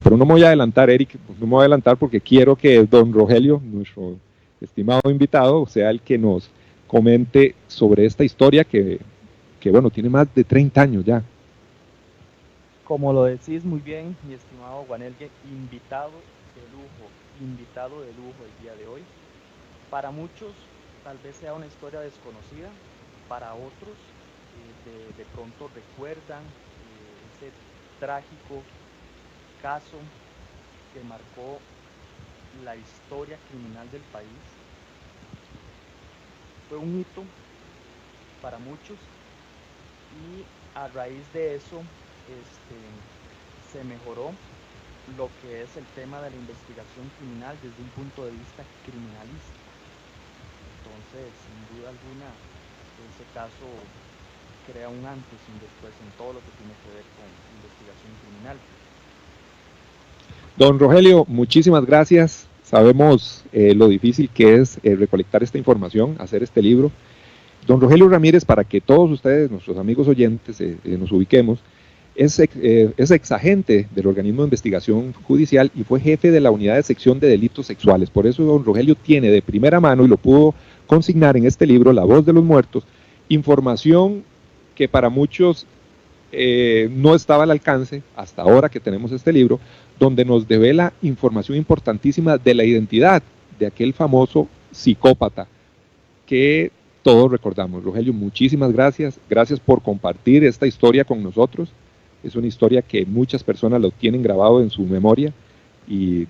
Pero no me voy a adelantar, Eric, no me voy a adelantar porque quiero que don Rogelio, nuestro estimado invitado, sea el que nos comente sobre esta historia que bueno, tiene más de 30 años ya. Como lo decís muy bien, mi estimado Juanelgue, invitado de lujo el día de hoy. Para muchos tal vez sea una historia desconocida, para otros de pronto recuerdan ese trágico caso que marcó la historia criminal del país. Fue un hito para muchos y a raíz de eso se mejoró lo que es el tema de la investigación criminal desde un punto de vista criminalístico. Entonces, sin duda alguna, ese caso crea un antes y un después en todo lo que tiene que ver con investigación criminal. Don Rogelio, muchísimas gracias. Sabemos lo difícil que es recolectar esta información, hacer este libro. Don Rogelio Ramírez, para que todos ustedes, nuestros amigos oyentes, nos ubiquemos, es exagente del organismo de investigación judicial y fue jefe de la unidad de sección de delitos sexuales. Por eso don Rogelio tiene de primera mano, y lo pudo consignar en este libro, La Voz de los Muertos, información que para muchos no estaba al alcance hasta ahora que tenemos este libro, donde nos devela información importantísima de la identidad de aquel famoso psicópata que todos recordamos. Rogelio, muchísimas gracias. Gracias por compartir esta historia con nosotros. Es una historia que muchas personas lo tienen grabado en su memoria. Y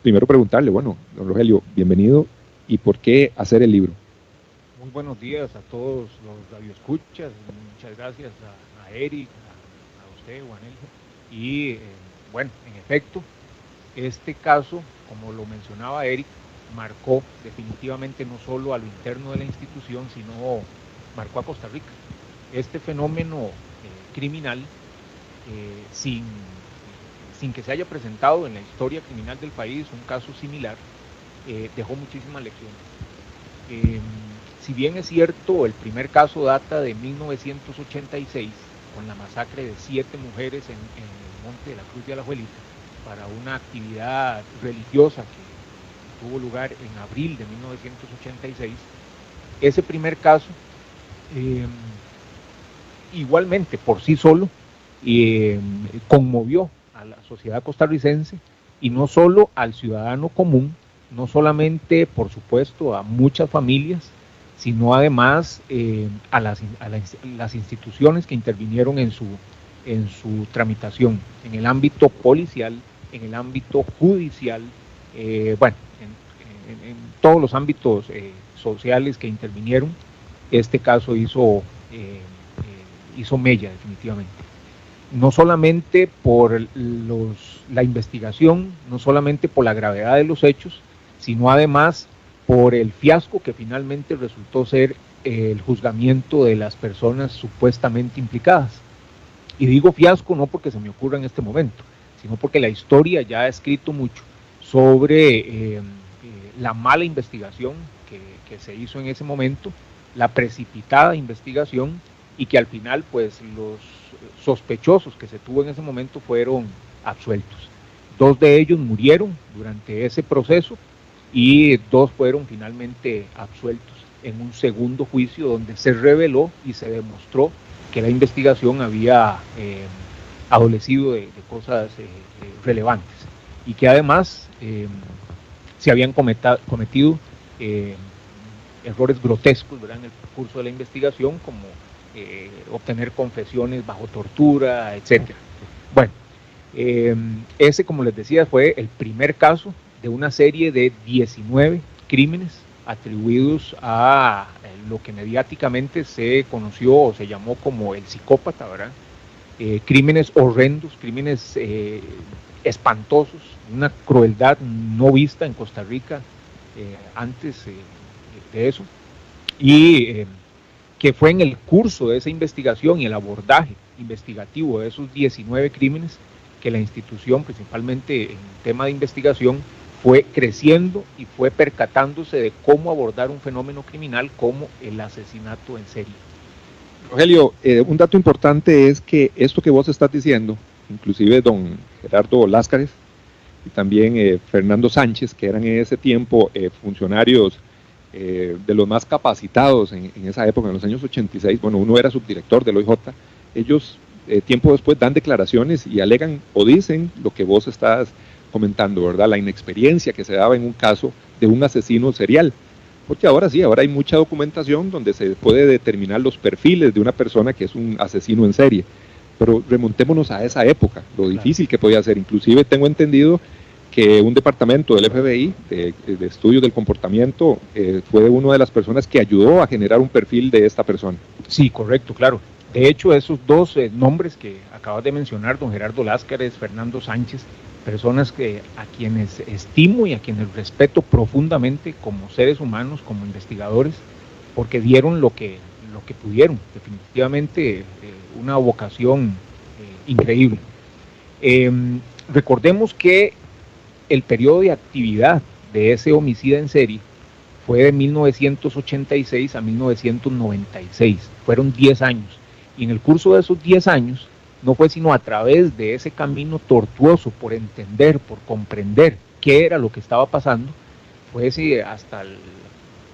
primero preguntarle, bueno, don Rogelio, bienvenido. ¿Y por qué hacer el libro? Muy buenos días a todos los radioescuchas. Muchas gracias a Eric, a usted, Juanelgo. Y bueno, en efecto, este caso, como lo mencionaba Eric, marcó definitivamente no solo a lo interno de la institución, sino marcó a Costa Rica. Este fenómeno criminal, sin que se haya presentado en la historia criminal del país un caso similar, dejó muchísimas lecciones. Si bien es cierto, el primer caso data de 1986, con la masacre de 7 mujeres en el Monte de la Cruz de Alajuelita, para una actividad religiosa que tuvo lugar en abril de 1986, ese primer caso igualmente por sí solo conmovió a la sociedad costarricense y no solo al ciudadano común, no solamente por supuesto a muchas familias, sino además a las instituciones que intervinieron en su tramitación, en el ámbito policial, en el ámbito judicial, bueno, en todos los ámbitos sociales que intervinieron. Este caso hizo mella definitivamente. No solamente por la investigación, no solamente por la gravedad de los hechos, sino además por el fiasco que finalmente resultó ser el juzgamiento de las personas supuestamente implicadas. Y digo fiasco no porque se me ocurra en este momento, sino porque la historia ya ha escrito mucho sobre la mala investigación que se hizo en ese momento, la precipitada investigación, y que al final pues los sospechosos que se tuvo en ese momento fueron absueltos. 2 de ellos murieron durante ese proceso y 2 fueron finalmente absueltos en un segundo juicio donde se reveló y se demostró que la investigación había adolecido de cosas relevantes y que además se habían cometido errores grotescos, ¿verdad?, en el curso de la investigación, como obtener confesiones bajo tortura, etc. Bueno, ese, como les decía, fue el primer caso de una serie de 19 crímenes atribuidos a lo que mediáticamente se conoció o se llamó como el psicópata, ¿verdad? Crímenes horrendos, crímenes espantosos, una crueldad no vista en Costa Rica antes de eso, y que fue en el curso de esa investigación y el abordaje investigativo de esos 19 crímenes que la institución, principalmente en tema de investigación, fue creciendo y fue percatándose de cómo abordar un fenómeno criminal como el asesinato en serie. Rogelio, un dato importante es que esto que vos estás diciendo, inclusive don Gerardo Láscares y también Fernando Sánchez, que eran en ese tiempo funcionarios de los más capacitados en esa época, en los años 86. Bueno, uno era subdirector del OIJ. Ellos tiempo después dan declaraciones y alegan o dicen lo que vos estás comentando, ¿verdad? La inexperiencia que se daba en un caso de un asesino serial. Porque ahora sí, ahora hay mucha documentación donde se puede determinar los perfiles de una persona que es un asesino en serie. Pero remontémonos a esa época, lo difícil que podía ser. Inclusive tengo entendido que un departamento del FBI, de estudios del comportamiento, fue una de las personas que ayudó a generar un perfil de esta persona. Sí, correcto, claro. De hecho, esos dos nombres que acabas de mencionar, don Gerardo Láscares, Fernando Sánchez, personas a quienes estimo y a quienes respeto profundamente como seres humanos, como investigadores, porque dieron lo que pudieron, definitivamente una vocación increíble. Recordemos que el periodo de actividad de ese homicida en serie fue de 1986 a 1996, fueron 10 años, y en el curso de esos 10 años no fue sino a través de ese camino tortuoso por entender, por comprender qué era lo que estaba pasando, fue hasta el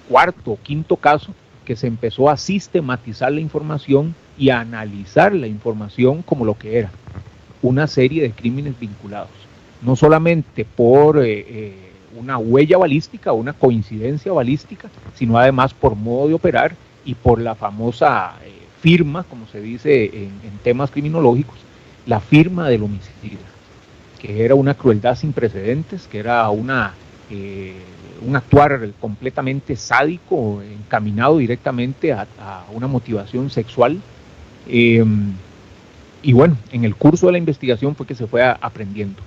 cuarto o quinto caso que se empezó a sistematizar la información y a analizar la información como lo que era, una serie de crímenes vinculados, no solamente por una huella balística o una coincidencia balística, sino además por modo de operar y por la famosa firma, como se dice en temas criminológicos, la firma del homicida, que era una crueldad sin precedentes, que era un actuar completamente sádico, encaminado directamente a una motivación sexual. Y bueno, en el curso de la investigación fue que se fue aprendiendo.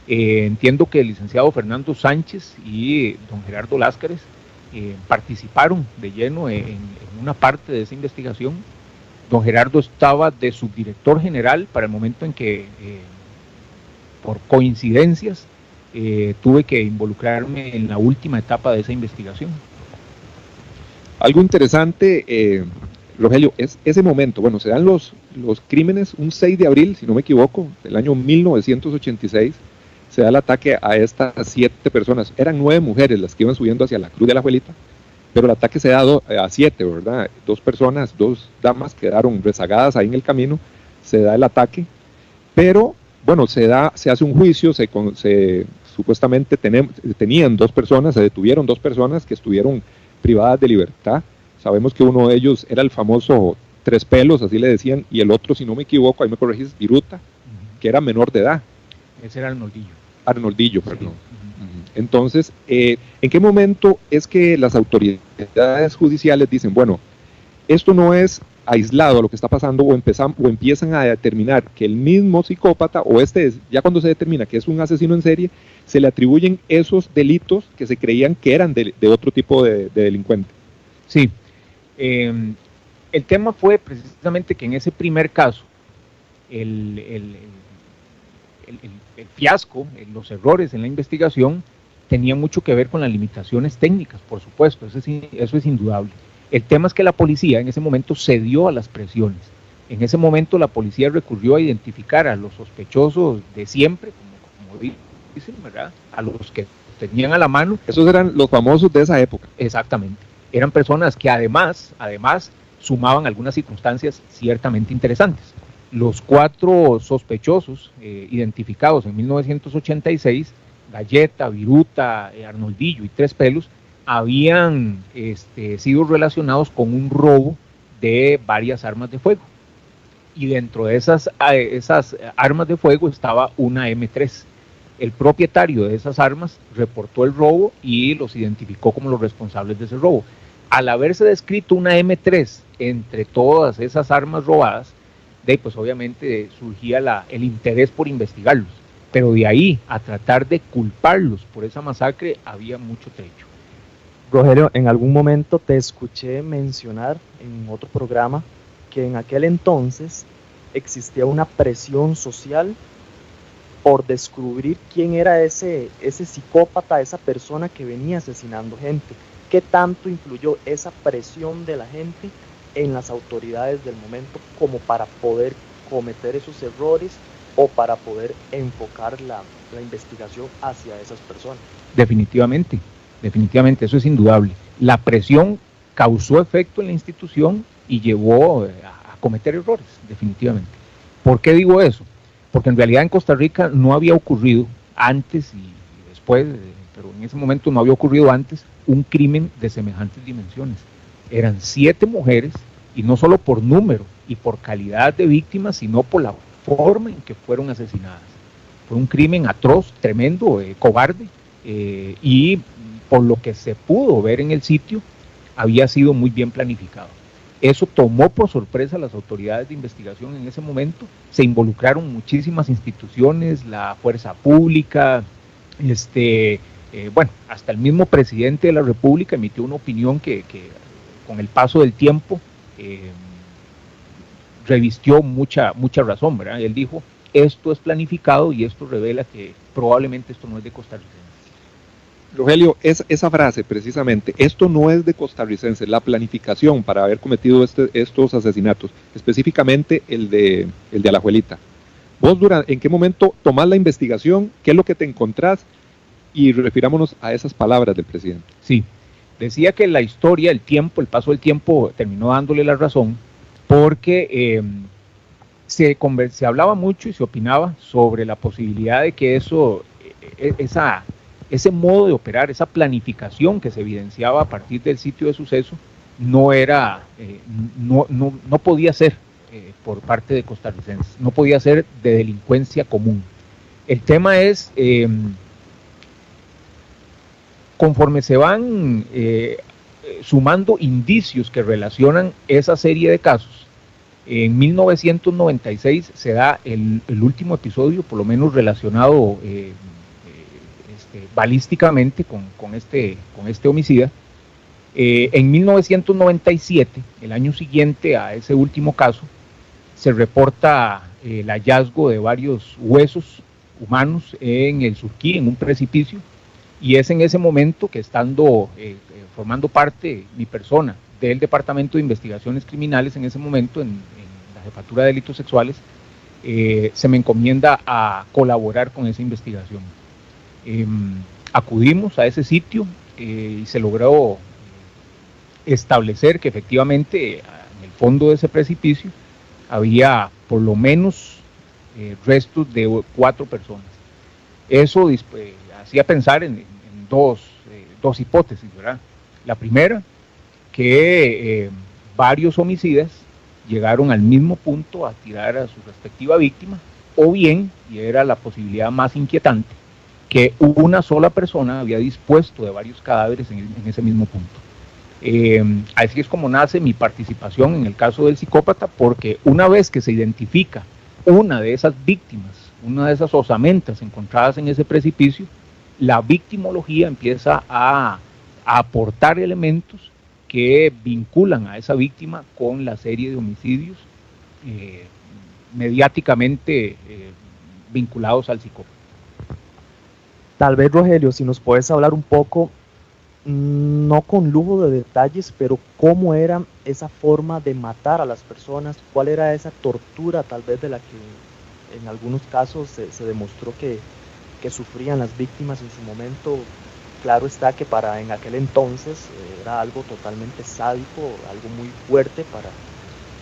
Entiendo que el licenciado Fernando Sánchez y don Gerardo Láscares participaron de lleno en una parte de esa investigación. Don Gerardo estaba de subdirector general para el momento en que, por coincidencias, tuve que involucrarme en la última etapa de esa investigación. Algo interesante, Rogelio, es ese momento. Bueno, se dan los crímenes un 6 de abril, si no me equivoco, del año 1986. Se da el ataque a estas 7 personas. Eran 9 mujeres las que iban subiendo hacia la Cruz de la Abuelita, pero el ataque se da a 7, ¿verdad? 2 personas, 2 damas quedaron rezagadas ahí en el camino. Se da el ataque, pero bueno, se hace un juicio, supuestamente tenían 2 personas, se detuvieron 2 personas que estuvieron privadas de libertad. Sabemos que uno de ellos era el famoso Tres Pelos, así le decían, y el otro, si no me equivoco, ahí me corregís, Viruta, que era menor de edad. Ese era Arnoldillo. Arnoldillo, perdón. Sí. Entonces, ¿en qué momento es que las autoridades judiciales dicen, bueno, esto no es aislado a lo que está pasando, o empiezan a determinar que el mismo psicópata, o ya cuando se determina que es un asesino en serie, se le atribuyen esos delitos que se creían que eran de otro tipo de delincuente? Sí. El tema fue precisamente que en ese primer caso, el fiasco, los errores en la investigación tenían mucho que ver con las limitaciones técnicas, por supuesto, eso es indudable. El tema es que la policía en ese momento cedió a las presiones. En ese momento la policía recurrió a identificar a los sospechosos de siempre, como dicen, ¿verdad? A los que tenían a la mano. Esos eran los famosos de esa época. Exactamente. Eran personas que además sumaban algunas circunstancias ciertamente interesantes. Los 4 sospechosos identificados en 1986, Galleta, Viruta, Arnoldillo y Tres Pelos, habían sido relacionados con un robo de varias armas de fuego. Y dentro de esas armas de fuego estaba una M3. El propietario de esas armas reportó el robo y los identificó como los responsables de ese robo. Al haberse descrito una M3 entre todas esas armas robadas, pues obviamente surgía el interés por investigarlos, pero de ahí a tratar de culparlos por esa masacre había mucho trecho. Rogelio, en algún momento te escuché mencionar en otro programa que en aquel entonces existía una presión social por descubrir quién era ese psicópata, esa persona que venía asesinando gente. ¿Qué tanto influyó esa presión de la gente en las autoridades del momento como para poder cometer esos errores o para poder enfocar la investigación hacia esas personas. Definitivamente, eso es indudable. La presión causó efecto en la institución y llevó a cometer errores, definitivamente. ¿Por qué digo eso? Porque en realidad en Costa Rica no había ocurrido antes y después, pero en ese momento no había ocurrido antes un crimen de semejantes dimensiones. Eran 7 mujeres, y no solo por número y por calidad de víctimas, sino por la forma en que fueron asesinadas. Fue un crimen atroz, tremendo, cobarde, y por lo que se pudo ver en el sitio, había sido muy bien planificado. Eso tomó por sorpresa a las autoridades de investigación en ese momento. Se involucraron muchísimas instituciones, la fuerza pública, bueno, hasta el mismo presidente de la República emitió una opinión que con el paso del tiempo revistió mucha razón, ¿verdad? Él dijo, esto es planificado y esto revela que probablemente esto no es de costarricenses. Rogelio, esa frase precisamente, esto no es de costarricenses, la planificación para haber cometido estos asesinatos, específicamente el de Alajuelita. Vos, ¿en qué momento tomás la investigación? ¿Qué es lo que te encontrás? Y refirámonos a esas palabras del presidente. Sí, decía que la historia, el paso del tiempo terminó dándole la razón, porque se hablaba mucho y se opinaba sobre la posibilidad de que ese modo de operar, esa planificación que se evidenciaba a partir del sitio de suceso, no podía ser por parte de costarricenses, no podía ser de delincuencia común. El tema es, conforme se van sumando indicios que relacionan esa serie de casos, en 1996 se da el último episodio, por lo menos relacionado balísticamente con este homicida. En 1997, el año siguiente a ese último caso, se reporta el hallazgo de varios huesos humanos en el Surquí, en un precipicio, y es en ese momento que, estando formando parte mi persona del Departamento de Investigaciones Criminales, en ese momento en la Jefatura de Delitos Sexuales, se me encomienda a colaborar con esa investigación. Acudimos a ese sitio y se logró establecer que efectivamente en el fondo de ese precipicio había por lo menos restos de 4 personas. Eso hacía pensar en dos hipótesis, ¿verdad? La primera, que varios homicidas llegaron al mismo punto a tirar a su respectiva víctima, o bien, y era la posibilidad más inquietante, que una sola persona había dispuesto de varios cadáveres en ese mismo punto. Así es como nace mi participación en el caso del psicópata, porque una vez que se identifica una de esas víctimas, una de esas osamentas encontradas en ese precipicio, la victimología empieza a aportar elementos que vinculan a esa víctima con la serie de homicidios mediáticamente vinculados al psicópata. Tal vez, Rogelio, si nos puedes hablar un poco, no con lujo de detalles, pero cómo era esa forma de matar a las personas, cuál era esa tortura tal vez de la que en algunos casos se demostró que sufrían las víctimas en su momento. Claro está que en aquel entonces era algo totalmente sádico, algo muy fuerte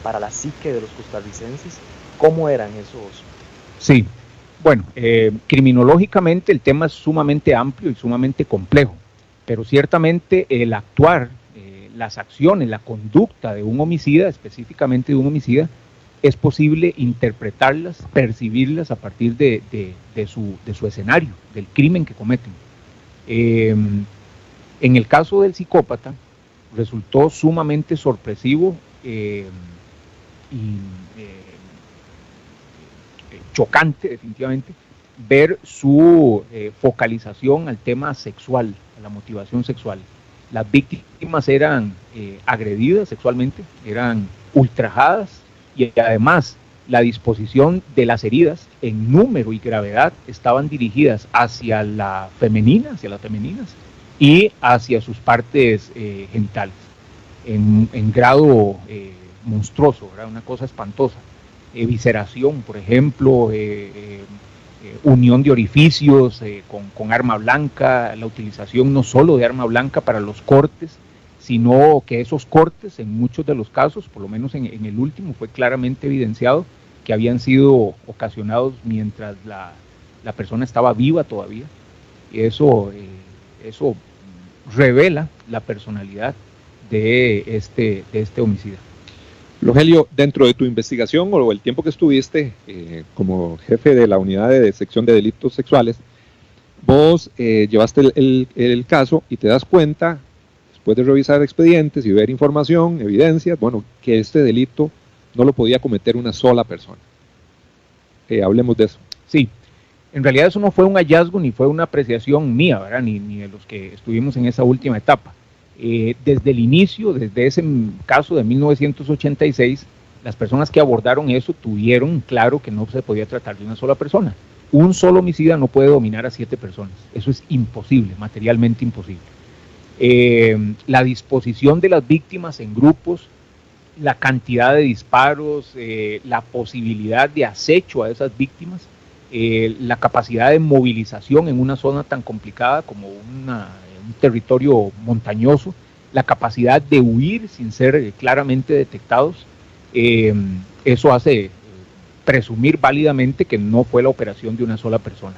para la psique de los costarricenses. ¿Cómo eran esos? Sí, bueno, criminológicamente el tema es sumamente amplio y sumamente complejo, pero ciertamente el actuar, las acciones, la conducta de un homicida, específicamente de un homicida, es posible interpretarlas, percibirlas a partir de su escenario, del crimen que cometen. En el caso del psicópata, resultó sumamente sorpresivo y chocante, definitivamente, ver su focalización al tema sexual, a la motivación sexual. Las víctimas eran agredidas sexualmente, eran ultrajadas, y además la disposición de las heridas en número y gravedad estaban dirigidas hacia las femeninas y hacia sus partes genitales en grado monstruoso, ¿verdad? Una cosa espantosa. evisceración, por ejemplo, unión de orificios con arma blanca, la utilización no solo de arma blanca para los cortes, sino que esos cortes en muchos de los casos, por lo menos en el último, fue claramente evidenciado que habían sido ocasionados mientras la persona estaba viva todavía. Y eso revela la personalidad de este homicida. Rogelio, dentro de tu investigación o el tiempo que estuviste como jefe de la unidad de sección de delitos sexuales, vos llevaste el caso y te das cuenta, después de revisar expedientes y ver información, evidencias, bueno, que este delito no lo podía cometer una sola persona. Hablemos de eso. Sí, en realidad eso no fue un hallazgo ni fue una apreciación mía, ¿verdad? Ni de los que estuvimos en esa última etapa. Desde el inicio, desde ese caso de 1986, las personas que abordaron eso tuvieron claro que no se podía tratar de una sola persona. Un solo homicida no puede dominar a 7 personas. Eso es imposible, materialmente imposible. La disposición de las víctimas en grupos, la cantidad de disparos, la posibilidad de acecho a esas víctimas, la capacidad de movilización en una zona tan complicada como un territorio montañoso, la capacidad de huir sin ser claramente detectados, eso hace presumir válidamente que no fue la operación de una sola persona.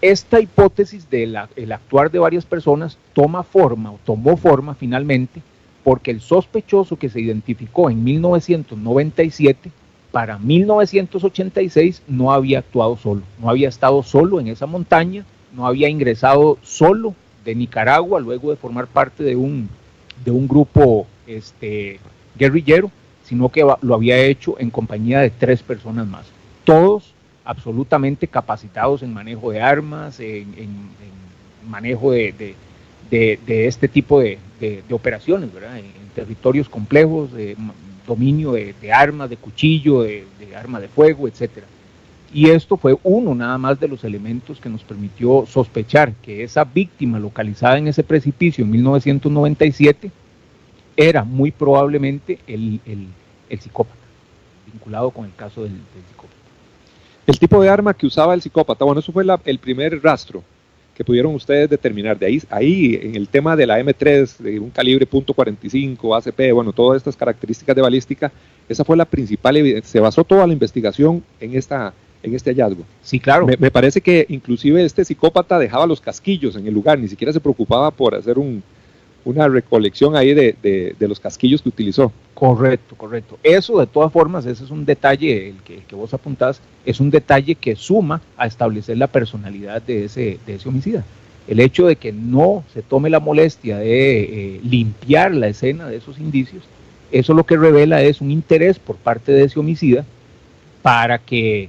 Esta hipótesis del actuar de varias personas tomó forma finalmente porque el sospechoso que se identificó en 1997, para 1986 no había actuado solo, no había estado solo en esa montaña, no había ingresado solo de Nicaragua luego de formar parte de un grupo guerrillero, sino que lo había hecho en compañía de 3 personas más, todos absolutamente capacitados en manejo de armas, en manejo de este tipo de operaciones, ¿verdad? En territorios complejos, de dominio de armas, de cuchillo, de arma de fuego, etcétera. Y esto fue uno nada más de los elementos que nos permitió sospechar que esa víctima localizada en ese precipicio en 1997 era muy probablemente el psicópata, vinculado con el caso del psicópata. El tipo de arma que usaba el psicópata, bueno, eso fue el primer rastro que pudieron ustedes determinar. De ahí en el tema de la M3, de un calibre .45, ACP, bueno, todas estas características de balística, esa fue la principal evidencia. Se basó toda la investigación en este hallazgo. Sí, claro. Me parece que inclusive este psicópata dejaba los casquillos en el lugar, ni siquiera se preocupaba por hacer una recolección ahí de los casquillos que utilizó. Correcto. Eso de todas formas, ese es un detalle, el que vos apuntás, es un detalle que suma a establecer la personalidad de ese homicida. El hecho de que no se tome la molestia de limpiar la escena de esos indicios, eso lo que revela es un interés por parte de ese homicida para que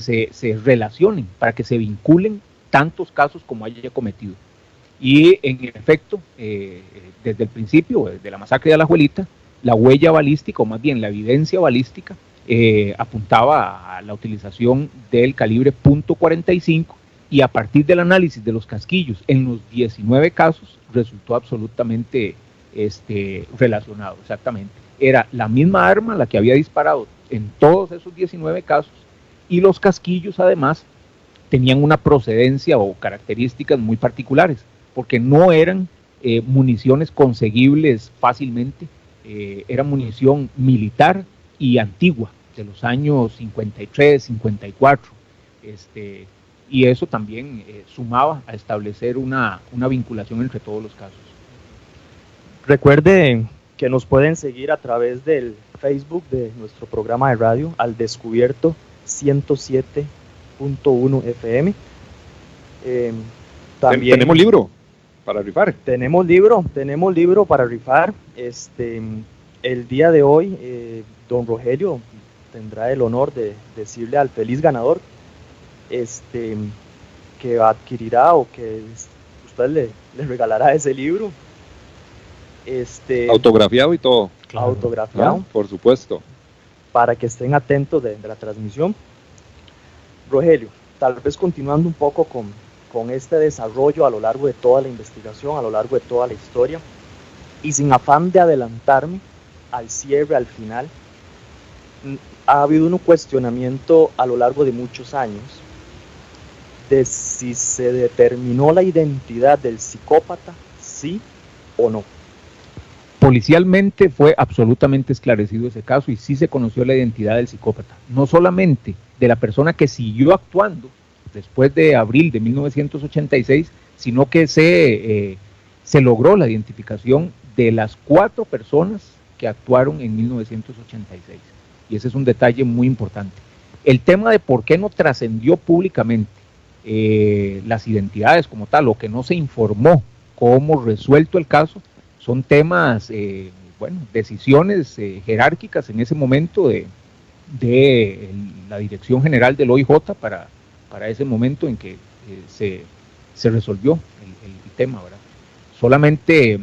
se relacionen, para que se vinculen tantos casos como haya cometido. Y en efecto, desde el principio, desde la masacre de Alajuelita, la huella balística, o más bien la evidencia balística, apuntaba a la utilización del calibre .45, y a partir del análisis de los casquillos en los 19 casos resultó absolutamente relacionado, exactamente. Era la misma arma la que había disparado en todos esos 19 casos, y los casquillos además tenían una procedencia o características muy particulares, porque no eran municiones conseguibles fácilmente, era munición militar y antigua, de los años 53, 54, y eso también sumaba a establecer una vinculación entre todos los casos. Recuerden que nos pueden seguir a través del Facebook de nuestro programa de radio, Al Descubierto 107.1 FM. También tenemos libro para rifar. Tenemos libro para rifar. El día de hoy, don Rogelio tendrá el honor de decirle al feliz ganador que adquirirá o que usted le regalará ese libro. Autografiado y todo. Claro. Autografiado. ¿Ah? Por supuesto. Para que estén atentos de la transmisión. Rogelio, tal vez continuando un poco con este desarrollo a lo largo de toda la investigación, a lo largo de toda la historia, y sin afán de adelantarme al cierre, al final, ha habido un cuestionamiento a lo largo de muchos años de si se determinó la identidad del psicópata, sí o no. Policialmente fue absolutamente esclarecido ese caso y sí se conoció la identidad del psicópata, no solamente de la persona que siguió actuando después de abril de 1986, sino que se logró la identificación de las 4 personas que actuaron en 1986. Y ese es un detalle muy importante. El tema de por qué no trascendió públicamente las identidades como tal, o que no se informó cómo resuelto el caso, son temas, decisiones jerárquicas en ese momento de la Dirección General del OIJ para ese momento en que se resolvió el tema, ¿verdad? Solamente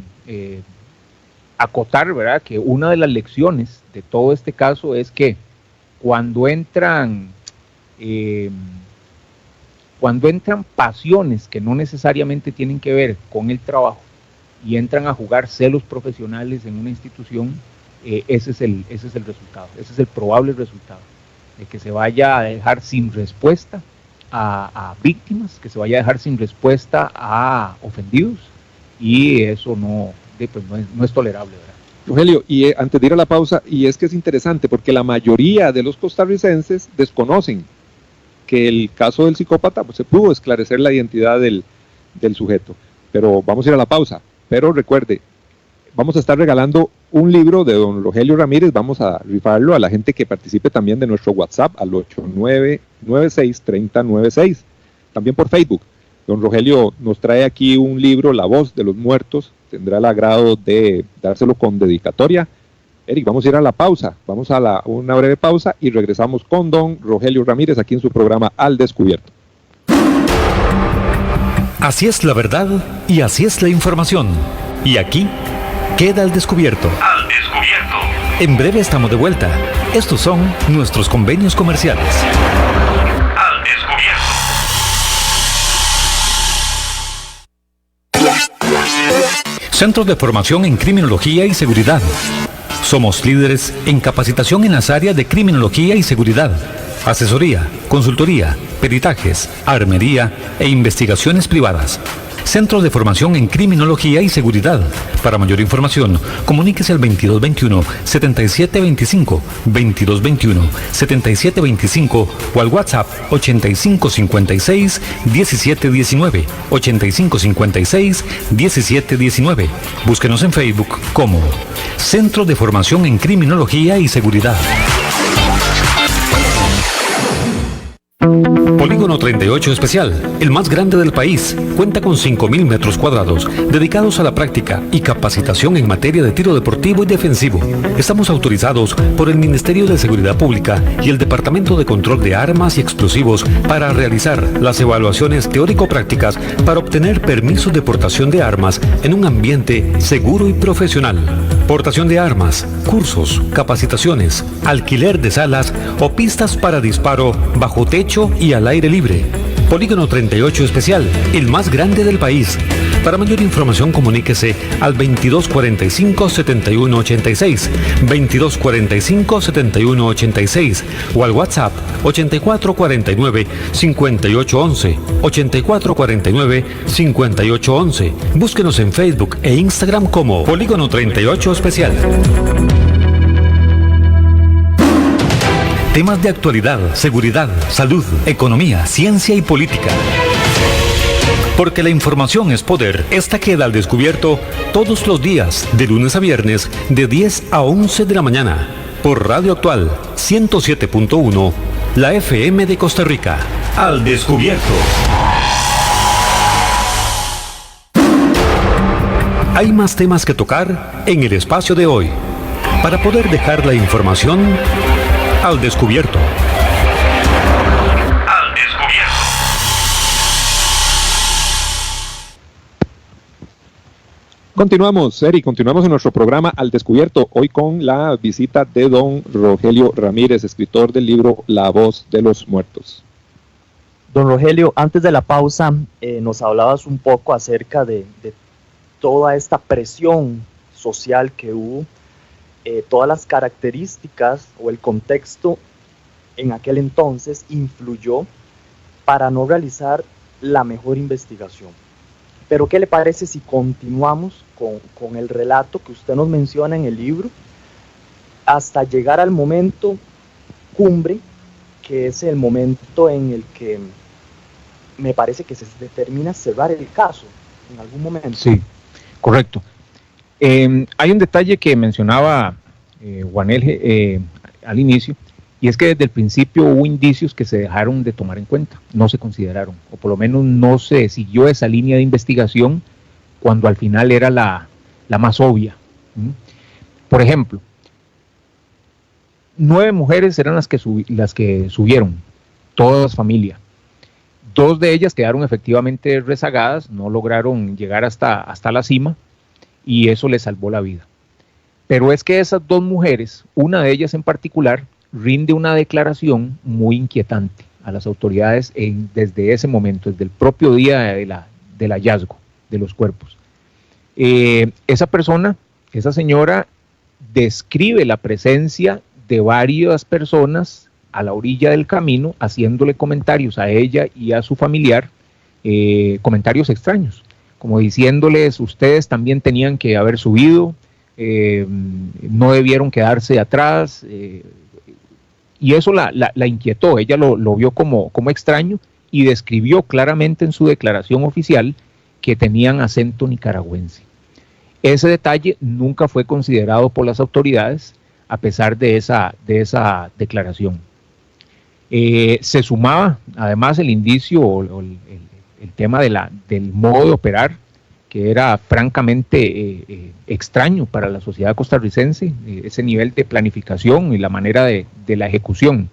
acotar, ¿verdad?, que una de las lecciones de todo este caso es que cuando entran pasiones que no necesariamente tienen que ver con el trabajo y entran a jugar celos profesionales en una institución, ese es el resultado, ese es el probable resultado, de que se vaya a dejar sin respuesta a víctimas, que se vaya a dejar sin respuesta a ofendidos, y eso no es tolerable, ¿verdad? Rogelio, y antes de ir a la pausa, y es que es interesante porque la mayoría de los costarricenses desconocen que el caso del psicópata, pues, se pudo esclarecer la identidad del sujeto. Pero vamos a ir a la pausa. Pero recuerde, vamos a estar regalando un libro de don Rogelio Ramírez, vamos a rifarlo a la gente que participe también de nuestro WhatsApp al 89963096, también por Facebook. Don Rogelio nos trae aquí un libro, La Voz de los Muertos, tendrá el agrado de dárselo con dedicatoria. Eric, vamos a ir a la pausa, vamos a una breve pausa y regresamos con don Rogelio Ramírez aquí en su programa Al Descubierto. Así es la verdad y así es la información. Y aquí queda Al Descubierto. Al Descubierto. En breve estamos de vuelta. Estos son nuestros convenios comerciales. Al Descubierto. Centros de formación en criminología y seguridad. Somos líderes en capacitación en las áreas de criminología y seguridad, asesoría, consultoría, peritajes, armería e investigaciones privadas. Centros de formación en criminología y seguridad. Para mayor información, comuníquese al 2221-7725, 2221-7725 o al WhatsApp 8556-1719, 8556-1719. Búsquenos en Facebook como Centro de Formación en Criminología y Seguridad. Polígono 38 Especial, el más grande del país, cuenta con 5.000 metros cuadrados dedicados a la práctica y capacitación en materia de tiro deportivo y defensivo. Estamos autorizados por el Ministerio de Seguridad Pública y el Departamento de Control de Armas y Explosivos para realizar las evaluaciones teórico-prácticas para obtener permisos de portación de armas en un ambiente seguro y profesional. Portación de armas, cursos, capacitaciones, alquiler de salas o pistas para disparo bajo techo y al aire libre. Polígono 38 Especial, el más grande del país. Para mayor información comuníquese al 2245-7186, 2245-7186 o al WhatsApp 8449-5811, 8449-5811. Búsquenos en Facebook e Instagram como Polígono 38 Especial. Temas de actualidad, seguridad, salud, economía, ciencia y política. Porque la información es poder. Esta queda al descubierto todos los días, de lunes a viernes, de 10 a 11 de la mañana. Por Radio Actual 107.1, la FM de Costa Rica. Al descubierto. Hay más temas que tocar en el espacio de hoy. Para poder dejar la información al descubierto. Al descubierto. Continuamos, Eric, continuamos en nuestro programa Al Descubierto, hoy con la visita de don Rogelio Ramírez, escritor del libro La Voz de los Muertos. Don Rogelio, antes de la pausa nos hablabas un poco acerca de toda esta presión social que hubo todas las características o el contexto en aquel entonces influyó para no realizar la mejor investigación. Pero ¿qué le parece si continuamos con el relato que usted nos menciona en el libro hasta llegar al momento cumbre, que es el momento en el que me parece que se determina cerrar el caso en algún momento? Sí, correcto. Hay un detalle que mencionaba Juanel al inicio, y es que desde el principio hubo indicios que se dejaron de tomar en cuenta, no se consideraron, o por lo menos no se siguió esa línea de investigación cuando al final era la más obvia. Por ejemplo, 9 mujeres eran las que subieron, todas familia. 2 de ellas quedaron efectivamente rezagadas, no lograron llegar hasta la cima, y eso les salvó la vida. Pero es que esas 2 mujeres, una de ellas en particular, rinde una declaración muy inquietante a las autoridades desde ese momento, desde el propio día del hallazgo de los cuerpos. Esa persona, esa señora, describe la presencia de varias personas a la orilla del camino, haciéndole comentarios a ella y a su familiar, comentarios extraños, como diciéndoles: ustedes también tenían que haber subido, no debieron quedarse atrás, y eso la inquietó. Ella lo vio como extraño y describió claramente en su declaración oficial que tenían acento nicaragüense. Ese detalle nunca fue considerado por las autoridades a pesar de esa declaración. Se sumaba además el indicio o el tema del modo de operar, que era francamente extraño para la sociedad costarricense, ese nivel de planificación y la manera de la ejecución.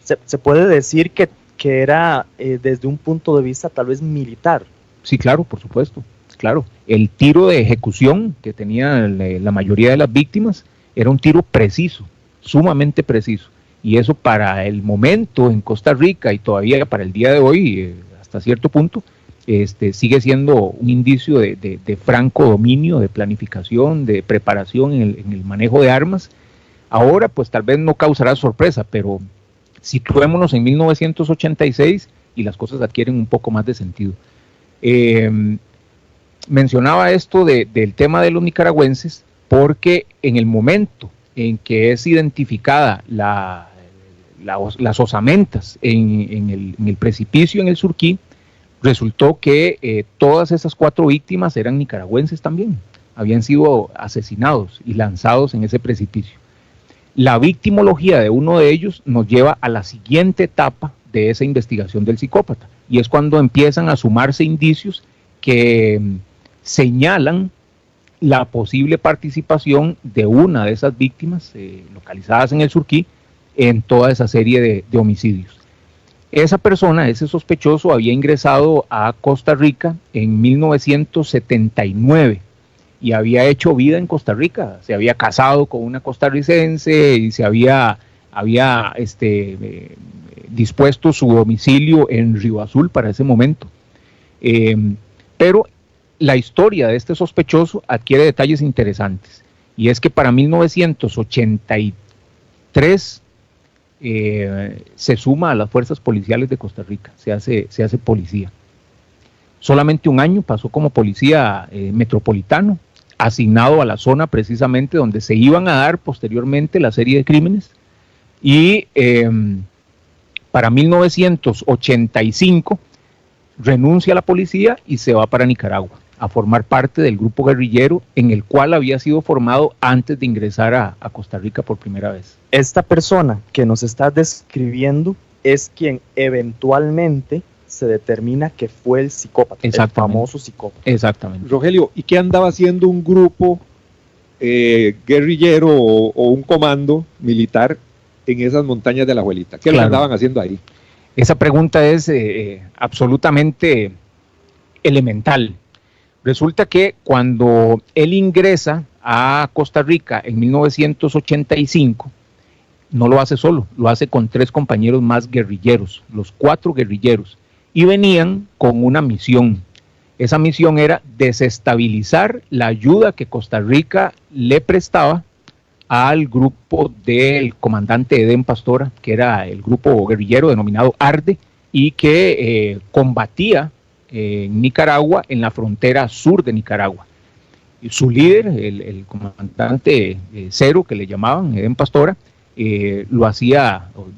Se puede decir que era desde un punto de vista tal vez militar. Sí, claro, por supuesto, claro. El tiro de ejecución que tenían la mayoría de las víctimas era un tiro preciso, sumamente preciso, y eso para el momento en Costa Rica y todavía para el día de hoy, hasta cierto punto, sigue siendo un indicio de franco dominio, de planificación, de preparación en el manejo de armas. Ahora pues tal vez no causará sorpresa, pero situémonos en 1986 y las cosas adquieren un poco más de sentido. Mencionaba esto del tema de los nicaragüenses porque en el momento en que es identificada las osamentas en el precipicio en el Surquí, resultó que todas esas 4 víctimas eran nicaragüenses también, habían sido asesinados y lanzados en ese precipicio. La victimología de uno de ellos nos lleva a la siguiente etapa de esa investigación del psicópata, y es cuando empiezan a sumarse indicios que señalan la posible participación de una de esas víctimas localizadas en el Surquí en toda esa serie de homicidios. Esa persona, ese sospechoso, había ingresado a Costa Rica en 1979 y había hecho vida en Costa Rica. Se había casado con una costarricense y se había dispuesto su domicilio en Río Azul para ese momento. Pero la historia de este sospechoso adquiere detalles interesantes, y es que para 1983 se suma a las fuerzas policiales de Costa Rica, se hace policía. Solamente un año pasó como policía metropolitano, asignado a la zona precisamente donde se iban a dar posteriormente la serie de crímenes, y para 1985 renuncia a la policía y se va para Nicaragua a formar parte del grupo guerrillero en el cual había sido formado antes de ingresar a Costa Rica por primera vez. Esta persona que nos está describiendo es quien eventualmente se determina que fue el psicópata, el famoso psicópata. Exactamente. Rogelio, ¿y qué andaba haciendo un grupo guerrillero o un comando militar en esas montañas de la Abuelita? ¿Qué andaban haciendo ahí? Esa pregunta es absolutamente elemental. Resulta que cuando él ingresa a Costa Rica en 1985, no lo hace solo, lo hace con 3 compañeros más guerrilleros, los 4 guerrilleros, y venían con una misión. Esa misión era desestabilizar la ayuda que Costa Rica le prestaba al grupo del comandante Edén Pastora, que era el grupo guerrillero denominado ARDE, y que combatía en Nicaragua, en la frontera sur de Nicaragua. Y su líder, el comandante Cero, que le llamaban Edén Pastora,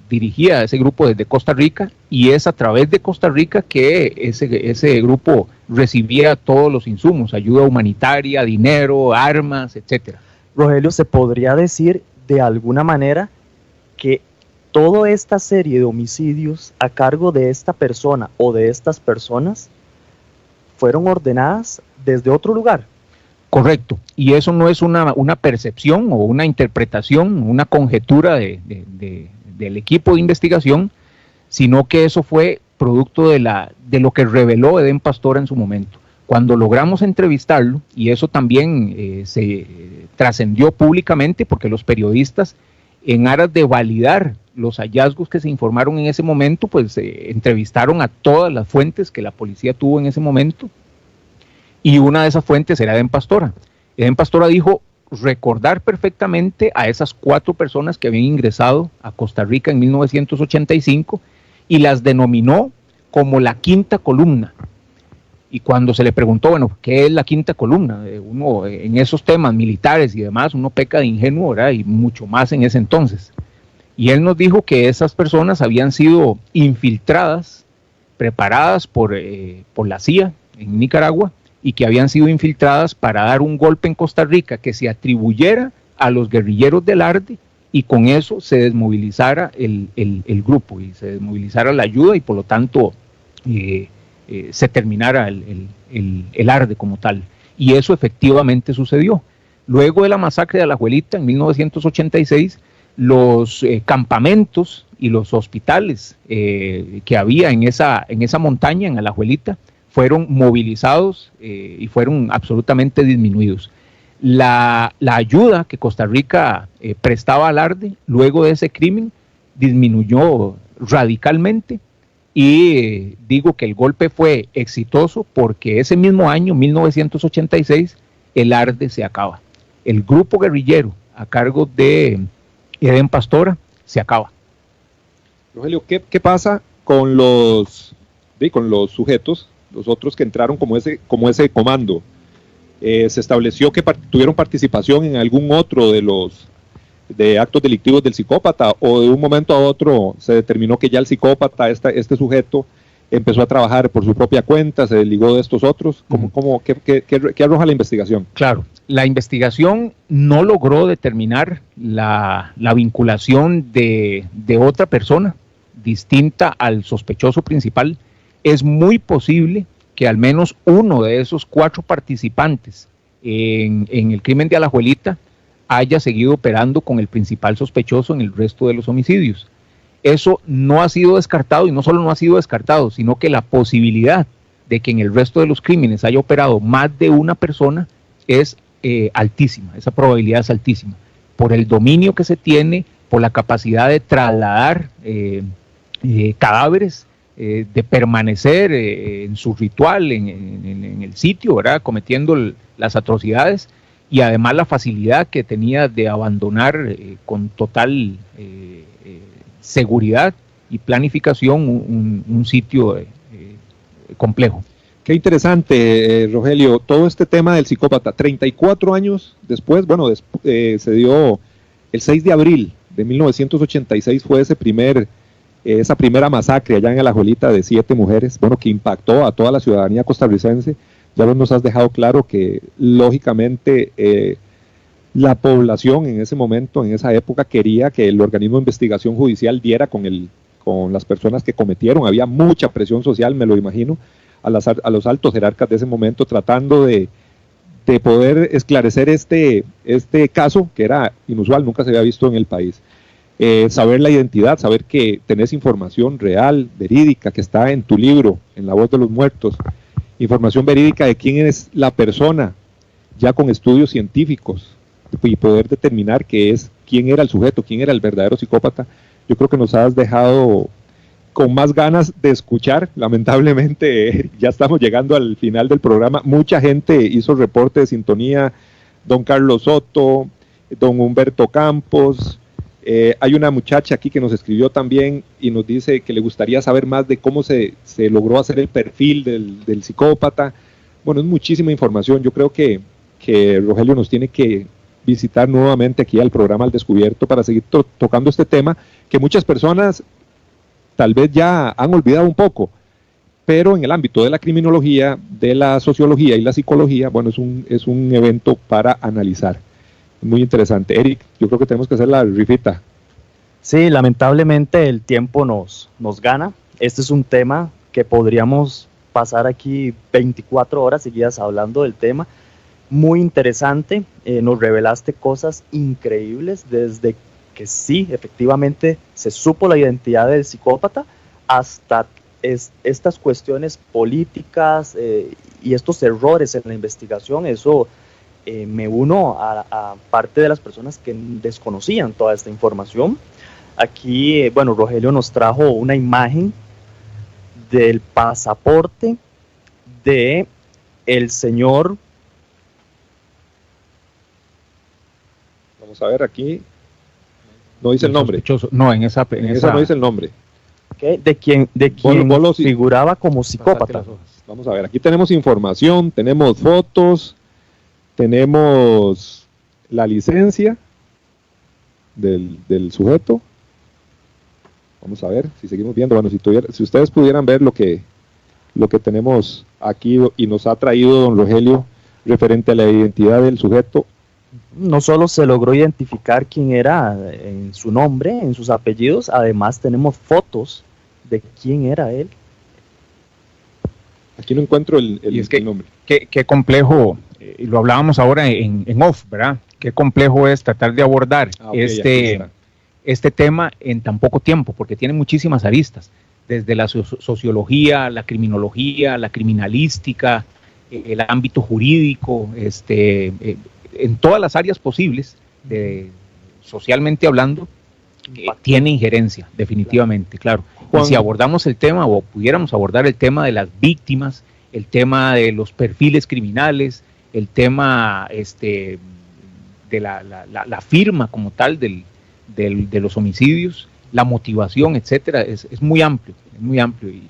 dirigía ese grupo desde Costa Rica, y es a través de Costa Rica que ese grupo recibía todos los insumos, ayuda humanitaria, dinero, armas, etcétera. Rogelio, ¿se podría decir de alguna manera que toda esta serie de homicidios a cargo de esta persona o de estas personas fueron ordenadas desde otro lugar? Correcto, y eso no es una percepción o una interpretación, una conjetura del equipo de investigación, sino que eso fue producto de lo que reveló Edén Pastora en su momento. Cuando logramos entrevistarlo, y eso también se trascendió públicamente porque los periodistas, en aras de validar los hallazgos que se informaron en ese momento, pues entrevistaron a todas las fuentes que la policía tuvo en ese momento, y una de esas fuentes era Edén Pastora. Edén Pastora dijo recordar perfectamente a esas 4 personas que habían ingresado a Costa Rica en 1985 y las denominó como la quinta columna. Y cuando se le preguntó, bueno, ¿qué es la quinta columna? Uno en esos temas militares y demás, uno peca de ingenuo, ¿verdad? Y mucho más en ese entonces. Y él nos dijo que esas personas habían sido infiltradas, preparadas por la CIA en Nicaragua, y que habían sido infiltradas para dar un golpe en Costa Rica que se atribuyera a los guerrilleros del ARDE, y con eso se desmovilizara el grupo y se desmovilizara la ayuda, y por lo tanto se terminara el ARDE como tal. Y eso efectivamente sucedió. Luego de la masacre de Alajuelita en 1986, los campamentos y los hospitales que había en esa montaña, en Alajuelita, fueron movilizados y fueron absolutamente disminuidos. La ayuda que Costa Rica prestaba al ARDE luego de ese crimen disminuyó radicalmente, y digo que el golpe fue exitoso porque ese mismo año, 1986, el ARDE se acaba. El grupo guerrillero a cargo de Edén Pastora se acaba. Rogelio, ¿qué pasa con los sujetos, los otros que entraron como ese comando? Se estableció que tuvieron participación en algún otro de actos delictivos del psicópata, o de un momento a otro se determinó que ya el psicópata, este sujeto, empezó a trabajar por su propia cuenta, se desligó de estos otros. ¿Qué arroja la investigación? Claro, la investigación no logró determinar la vinculación de otra persona distinta al sospechoso principal. Es muy posible que al menos uno de esos 4 participantes en el crimen de Alajuelita haya seguido operando con el principal sospechoso en el resto de los homicidios. Eso no ha sido descartado, y no solo no ha sido descartado, sino que la posibilidad de que en el resto de los crímenes haya operado más de una persona es altísima. Esa probabilidad es altísima, por el dominio que se tiene, por la capacidad de trasladar cadáveres, de permanecer en su ritual, en el sitio, ¿verdad?, cometiendo las atrocidades, y además la facilidad que tenía de abandonar con total seguridad y planificación un sitio complejo. Qué interesante, Rogelio, todo este tema del psicópata. 34 años después, se dio el 6 de abril de 1986, fue esa primera masacre allá en Alajuelita de 7 mujeres, que impactó a toda la ciudadanía costarricense. Ya nos has dejado claro que, lógicamente, la población en ese momento, en esa época, quería que el organismo de investigación judicial diera con las personas que cometieron. Había mucha presión social, me lo imagino, a los altos jerarcas de ese momento, tratando de poder esclarecer este caso, que era inusual, nunca se había visto en el país. Saber la identidad, saber que tenés información real, verídica, que está en tu libro, en La Voz de los Muertos, información verídica de quién es la persona, ya con estudios científicos, y poder determinar quién era el sujeto, quién era el verdadero psicópata. Yo creo que nos has dejado con más ganas de escuchar. Lamentablemente ya estamos llegando al final del programa. Mucha gente hizo reporte de sintonía, don Carlos Soto, don Humberto Campos. Hay una muchacha aquí que nos escribió también y nos dice que le gustaría saber más de cómo se logró hacer el perfil del psicópata. Bueno, es muchísima información. Yo creo que Rogelio nos tiene que visitar nuevamente aquí al programa Al Descubierto para seguir tocando este tema que muchas personas tal vez ya han olvidado un poco, pero en el ámbito de la criminología, de la sociología y la psicología, bueno, es un evento para analizar. Muy interesante. Eric, yo creo que tenemos que hacer la rifita. Sí, lamentablemente el tiempo nos gana. Este es un tema que podríamos pasar aquí 24 horas seguidas hablando del tema. Muy interesante, nos revelaste cosas increíbles desde que sí, efectivamente se supo la identidad del psicópata hasta estas cuestiones políticas y estos errores en la investigación. Eso me uno a parte de las personas que desconocían toda esta información. Aquí, bueno, Rogelio nos trajo una imagen del pasaporte de el señor. Vamos a ver aquí. No dice el nombre. No, en esa no dice el nombre. ¿Okay? De quien figuraba como psicópata. Vamos a ver, aquí tenemos información, tenemos fotos, tenemos la licencia del sujeto. Vamos a ver si seguimos viendo. Bueno, si ustedes pudieran ver lo que tenemos aquí y nos ha traído don Rogelio referente a la identidad del sujeto. No solo se logró identificar quién era en su nombre, en sus apellidos, además tenemos fotos de quién era él. Aquí no encuentro el nombre. Qué complejo, lo hablábamos ahora en off, ¿verdad? Qué complejo es tratar de abordar este tema en tan poco tiempo, porque tiene muchísimas aristas, desde la sociología, la criminología, la criminalística, el ámbito jurídico, en todas las áreas posibles, socialmente hablando, tiene injerencia, definitivamente, claro. Y si abordamos el tema, o pudiéramos abordar el tema de las víctimas, el tema de los perfiles criminales, el tema de la firma como tal de los homicidios, la motivación, etcétera, es muy amplio y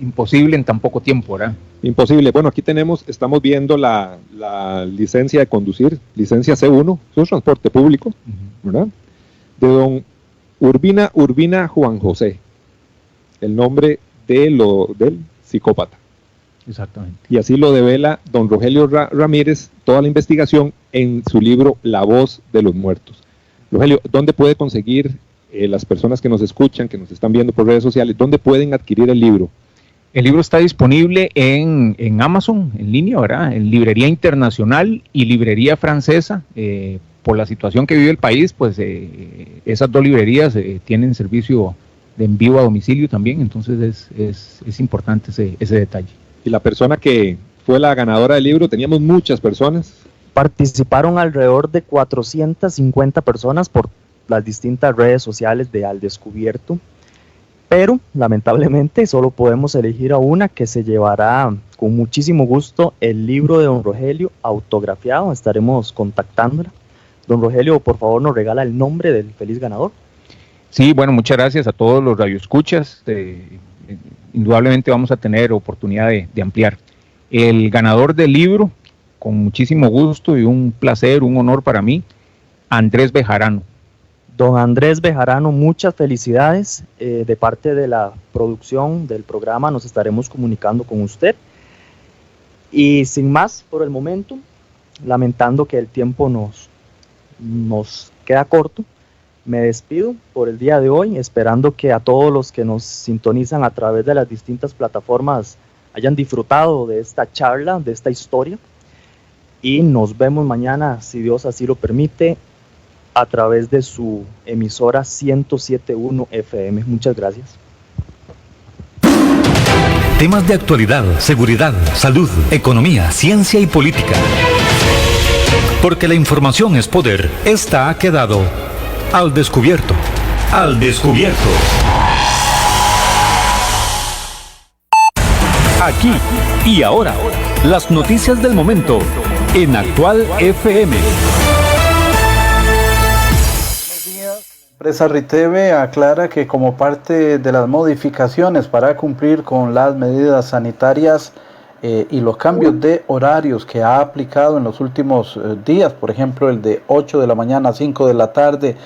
imposible en tan poco tiempo, ¿verdad? Imposible. Bueno, aquí estamos viendo la licencia de conducir, licencia C1, es un transporte público, ¿verdad? De don Urbina Juan José, el nombre del psicópata. Exactamente. Y así lo devela don Rogelio Ramírez, toda la investigación en su libro La Voz de los Muertos. Rogelio, ¿dónde puede conseguir las personas que nos escuchan, que nos están viendo por redes sociales, dónde pueden adquirir el libro? El libro está disponible en Amazon, en línea, ¿verdad? En librería internacional y librería francesa. Por la situación que vive el país, pues esas dos librerías tienen servicio de envío a domicilio también, entonces es importante ese detalle. Y la persona que fue la ganadora del libro, teníamos muchas personas. Participaron alrededor de 450 personas por las distintas redes sociales de Al Descubierto, pero lamentablemente solo podemos elegir a una que se llevará con muchísimo gusto el libro de don Rogelio autografiado. Estaremos contactándola. Don Rogelio, por favor, nos regala el nombre del feliz ganador. Sí, bueno, muchas gracias a todos los radioescuchas. Indudablemente vamos a tener oportunidad de ampliar. El ganador del libro, con muchísimo gusto y un placer, un honor para mí, Andrés Bejarano. Don Andrés Bejarano, muchas felicidades. De parte de la producción del programa nos estaremos comunicando con usted. Y sin más por el momento, lamentando que el tiempo nos queda corto, me despido por el día de hoy, esperando que a todos los que nos sintonizan a través de las distintas plataformas hayan disfrutado de esta charla, de esta historia, y nos vemos mañana, si Dios así lo permite, a través de su emisora 107.1 FM. Muchas gracias. Temas de actualidad, seguridad, salud, economía, ciencia y política. Porque la información es poder, esta ha quedado al descubierto. Al descubierto. Aquí y ahora, las noticias del momento en Actual FM. Empresa Riteve aclara que como parte de las modificaciones para cumplir con las medidas sanitarias y los cambios de horarios que ha aplicado en los últimos días, por ejemplo el de 8 de la mañana a 5 de la tarde,